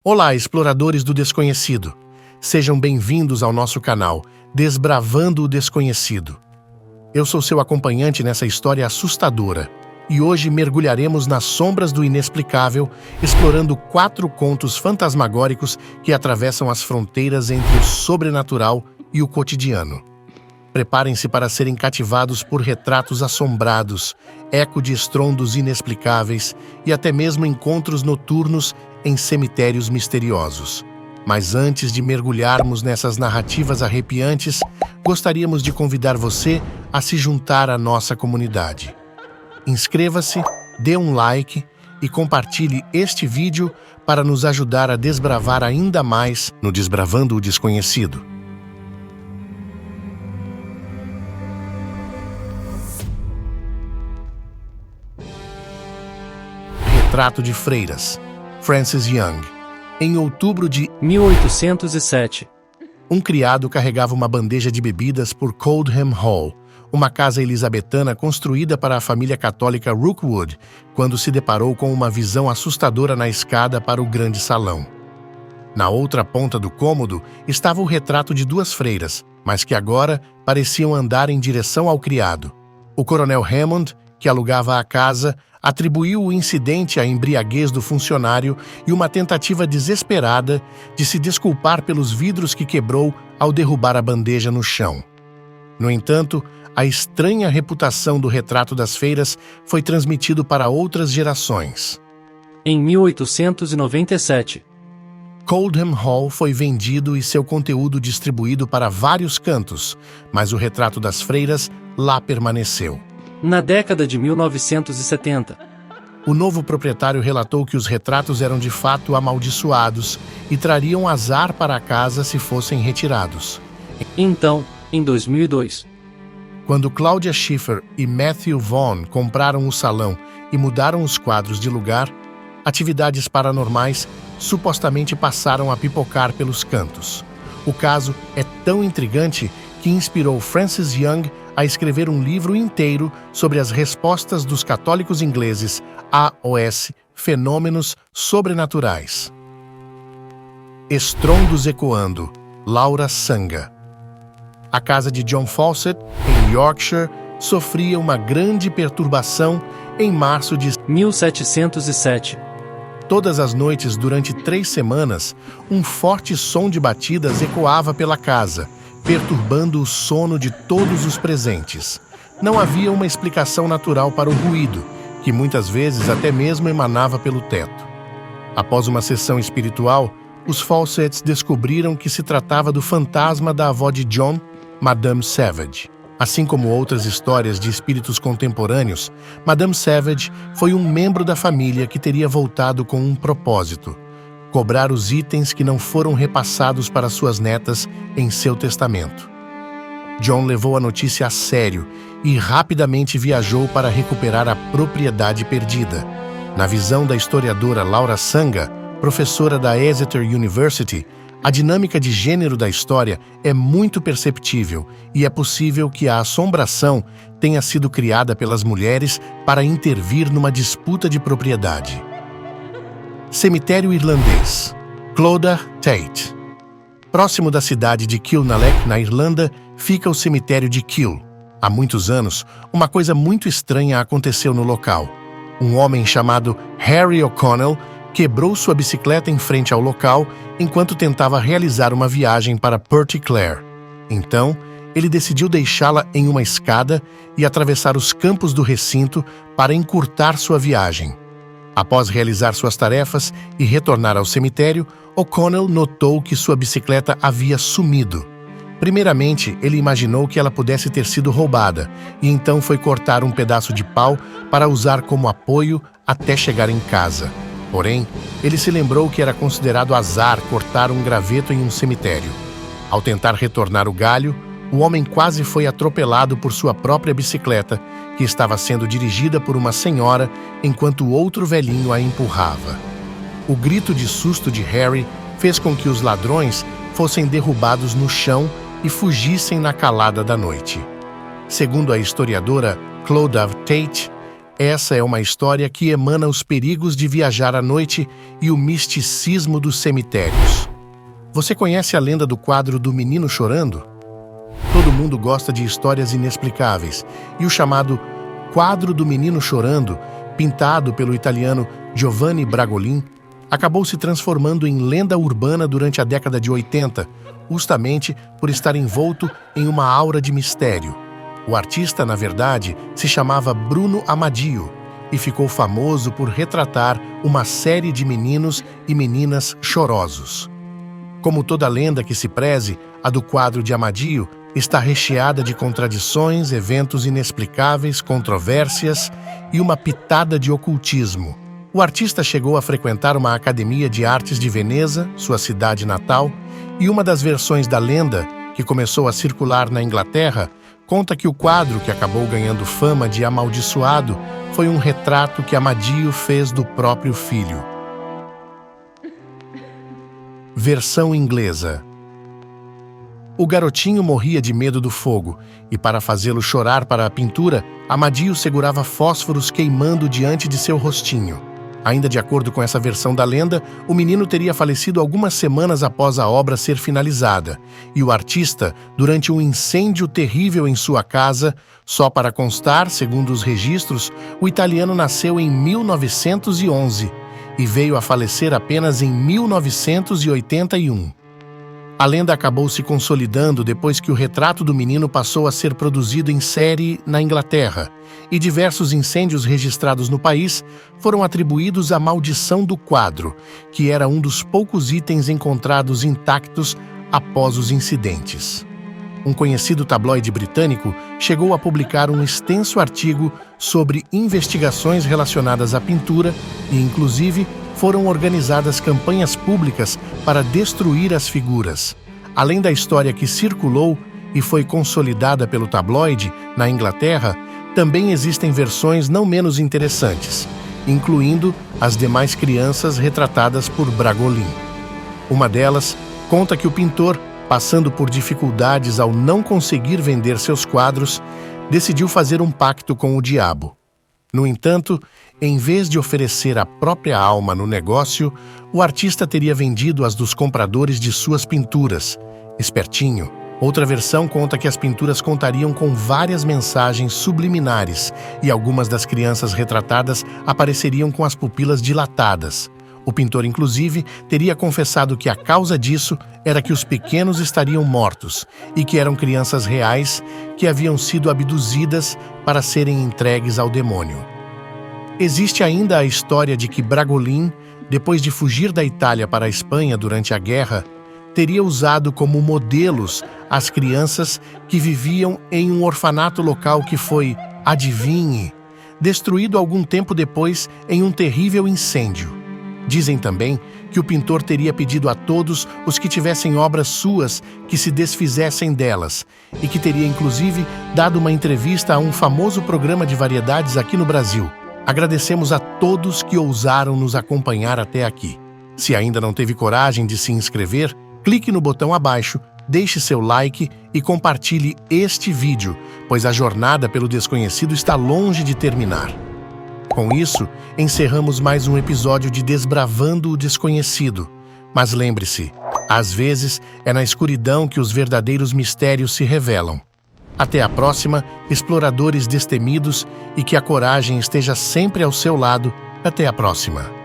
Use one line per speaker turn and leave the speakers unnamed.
Olá, exploradores do desconhecido. Sejam bem-vindos ao nosso canal, Desbravando o Desconhecido. Eu sou seu acompanhante nessa história assustadora e hoje mergulharemos nas sombras do inexplicável, explorando 4 contos fantasmagóricos que atravessam as fronteiras entre o sobrenatural e o cotidiano. Preparem-se para serem cativados por retratos assombrados, eco de estrondos inexplicáveis e até mesmo encontros noturnos em cemitérios misteriosos. Mas antes de mergulharmos nessas narrativas arrepiantes, gostaríamos de convidar você a se juntar à nossa comunidade. Inscreva-se, dê um like e compartilhe este vídeo para nos ajudar a desbravar ainda mais no Desbravando o Desconhecido. Retrato de Freiras, Frances Young. Em outubro de
1807.
Um criado carregava uma bandeja de bebidas por Coldham Hall, uma casa elisabetana construída para a família católica Rookwood, quando se deparou com uma visão assustadora na escada para o grande salão. Na outra ponta do cômodo estava o retrato de 2 freiras, mas que agora pareciam andar em direção ao criado. O coronel Hammond, que alugava a casa, atribuiu o incidente à embriaguez do funcionário e uma tentativa desesperada de se desculpar pelos vidros que quebrou ao derrubar a bandeja no chão. No entanto, a estranha reputação do retrato das freiras foi transmitido para outras gerações.
Em 1897.
Coldham Hall foi vendido e seu conteúdo distribuído para vários cantos, mas o retrato das freiras lá permaneceu.
Na década de 1970.
O novo proprietário relatou que os retratos eram de fato amaldiçoados e trariam azar para a casa se fossem retirados.
Então, em 2002.
Quando Claudia Schiffer e Matthew Vaughn compraram o salão e mudaram os quadros de lugar, atividades paranormais supostamente passaram a pipocar pelos cantos. O caso é tão intrigante que inspirou Frances Young a escrever um livro inteiro sobre as respostas dos católicos ingleses aos fenômenos sobrenaturais. Estrondos ecoando, Laura Sanga. A casa de John Fawcett, em Yorkshire, sofria uma grande perturbação em março de
1707.
Todas as noites, durante 3 semanas, um forte som de batidas ecoava pela casa, perturbando o sono de todos os presentes. Não havia uma explicação natural para o ruído, que muitas vezes até mesmo emanava pelo teto. Após uma sessão espiritual, os Fawcetts descobriram que se tratava do fantasma da avó de John, Madame Savage. Assim como outras histórias de espíritos contemporâneos, Madame Savage foi um membro da família que teria voltado com um propósito: cobrar os itens que não foram repassados para suas netas em seu testamento. John levou a notícia a sério e rapidamente viajou para recuperar a propriedade perdida. Na visão da historiadora Laura Sanga, professora da Exeter University, a dinâmica de gênero da história é muito perceptível e é possível que a assombração tenha sido criada pelas mulheres para intervir numa disputa de propriedade. Cemitério irlandês, Clodagh Tate. Próximo da cidade de Kilnalec, na Irlanda, fica o cemitério de Kil. Há muitos anos, uma coisa muito estranha aconteceu no local. Um homem chamado Harry O'Connell quebrou sua bicicleta em frente ao local enquanto tentava realizar uma viagem para Porticlare. Então, ele decidiu deixá-la em uma escada e atravessar os campos do recinto para encurtar sua viagem. Após realizar suas tarefas e retornar ao cemitério, O'Connell notou que sua bicicleta havia sumido. Primeiramente, ele imaginou que ela pudesse ter sido roubada e então foi cortar um pedaço de pau para usar como apoio até chegar em casa. Porém, ele se lembrou que era considerado azar cortar um graveto em um cemitério. Ao tentar retornar o galho, o homem quase foi atropelado por sua própria bicicleta, que estava sendo dirigida por uma senhora enquanto outro velhinho a empurrava. O grito de susto de Harry fez com que os ladrões fossem derrubados no chão e fugissem na calada da noite. Segundo a historiadora Clodagh Tate, Essa é uma história que emana os perigos de viajar à noite e o misticismo dos cemitérios. Você conhece a lenda do quadro do Menino Chorando? Todo mundo gosta de histórias inexplicáveis, e o chamado Quadro do Menino Chorando, pintado pelo italiano Giovanni Bragolin, acabou se transformando em lenda urbana durante a década de 80, justamente por estar envolto em uma aura de mistério. O artista, na verdade, se chamava Bruno Amadio e ficou famoso por retratar uma série de meninos e meninas chorosos. Como toda lenda que se preze, a do quadro de Amadio está recheada de contradições, eventos inexplicáveis, controvérsias e uma pitada de ocultismo. O artista chegou a frequentar uma academia de artes de Veneza, sua cidade natal, e uma das versões da lenda, que começou a circular na Inglaterra, conta que o quadro que acabou ganhando fama de amaldiçoado foi um retrato que Amadio fez do próprio filho. Versão inglesa. O garotinho morria de medo do fogo, e para fazê-lo chorar para a pintura, Amadio segurava fósforos queimando diante de seu rostinho. Ainda de acordo com essa versão da lenda, o menino teria falecido algumas semanas após a obra ser finalizada, e o artista, durante um incêndio terrível em sua casa, só para constar, segundo os registros, o italiano nasceu em 1911 e veio a falecer apenas em 1981. A lenda acabou se consolidando depois que o retrato do menino passou a ser produzido em série na Inglaterra, e diversos incêndios registrados no país foram atribuídos à maldição do quadro, que era um dos poucos itens encontrados intactos após os incidentes. Um conhecido tabloide britânico chegou a publicar um extenso artigo sobre investigações relacionadas à pintura e, inclusive, foram organizadas campanhas públicas para destruir as figuras. Além da história que circulou e foi consolidada pelo tabloide na Inglaterra, também existem versões não menos interessantes, incluindo as demais crianças retratadas por Bragolin. Uma delas conta que o pintor, passando por dificuldades ao não conseguir vender seus quadros, decidiu fazer um pacto com o diabo. No entanto, em vez de oferecer a própria alma no negócio, o artista teria vendido as dos compradores de suas pinturas. Espertinho. Outra versão conta que as pinturas contariam com várias mensagens subliminares e algumas das crianças retratadas apareceriam com as pupilas dilatadas. O pintor, inclusive, teria confessado que a causa disso era que os pequenos estariam mortos e que eram crianças reais que haviam sido abduzidas para serem entregues ao demônio. Existe ainda a história de que Bragolin, depois de fugir da Itália para a Espanha durante a guerra, teria usado como modelos as crianças que viviam em um orfanato local que foi, adivinhe, destruído algum tempo depois em um terrível incêndio. Dizem também que o pintor teria pedido a todos os que tivessem obras suas que se desfizessem delas, e que teria inclusive dado uma entrevista a um famoso programa de variedades aqui no Brasil. Agradecemos a todos que ousaram nos acompanhar até aqui. Se ainda não teve coragem de se inscrever, clique no botão abaixo, deixe seu like e compartilhe este vídeo, pois a jornada pelo desconhecido está longe de terminar. Com isso, encerramos mais um episódio de Desbravando o Desconhecido. Mas lembre-se, às vezes é na escuridão que os verdadeiros mistérios se revelam. Até a próxima, exploradores destemidos, e que a coragem esteja sempre ao seu lado. Até a próxima.